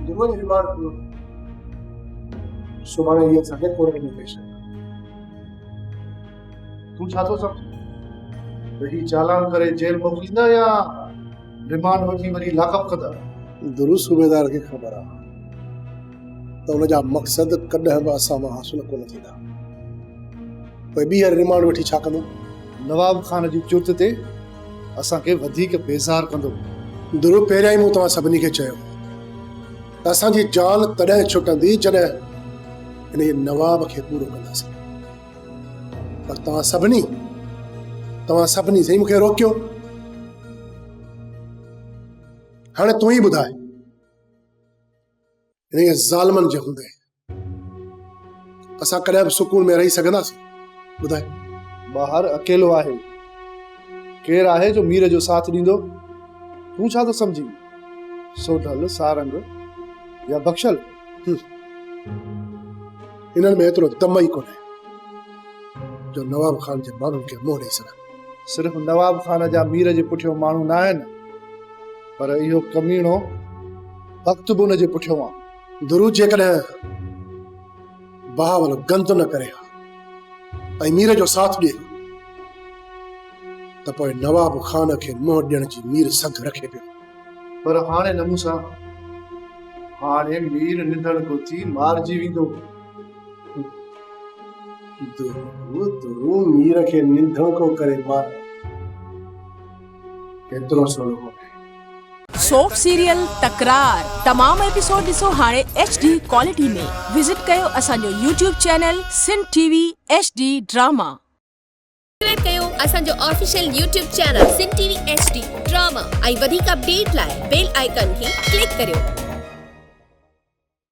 दुरुन remand करो सुभाणे ये असांखे कोर्ट में पेश कयो। तूं छा थो सम्झी त ही चालान करे जेल मोकिलींदा या रिमांड वठी वरी लॉकअप कंदा? दुरुन सूबेदार खे ख़बर आहे त हुनजा मक़सद कॾहिं बि असां मां हासिल कोन थींदा। पोइ ॿीहर रिमांड वठी छा कंदो? नवाब खान जी चुर्त ते असांखे वधीक बेज़ार कंदो। दुरुन पहिरियां ई मूं तव्हां सभिनी खे चयो त असांजी जान तॾहिं छुटंदी जॾहिं हिन नवाब खे पूरो कंदासीं। पर तव्हां सभिनी साईं मूंखे रोकियो। हाणे तूं ई ॿुधाए हिन ज़ालिमनि जे हूंदे असां कॾहिं बि सुकून में रही सघंदासीं? ॿुधाए। ॿाहिरि अकेलो आहे, केरु आहे जो मीर जो साथ ॾींदो? तूं छा थो सम्झी सोढल सारंग या बख्शल? इन्हनि में एतिरो दम ई कोन्हे जो नवाब खान जे माण्हुनि खे मोह ॾेई सघनि। सिर्फ़ु नवाब खान जा मीर जे पुठियों माण्हू न आहिनि, पर इहो कमीणो वक़्तु बि हुन जे पुठियों आहे। दुरू जेकॾहिं बहावल गंद न करे ऐं मीर जो साथ ॾिए त पोइ नवाब खान खे मोह ॾियण जी मीर संग रखे पियो। पर हाणे न मूंसां, हाणे मीर निंदड़ गोती मारिजी वेंदो। दुरू मीर खे निंदड़ को करे मार केतिरो सवलो हो। सोप सीरियल तकरार तमाम एपिसोड ॾिसो हाणे HD क्वालिटी में। विजिट कयो असांजो YouTube channel Sindh TV HD drama. Subscribe कयो असांजो official YouTube channel Sindh TV HD drama ऐं वधीक अपडेट लाइ बेल आइकन खे क्लिक करियो।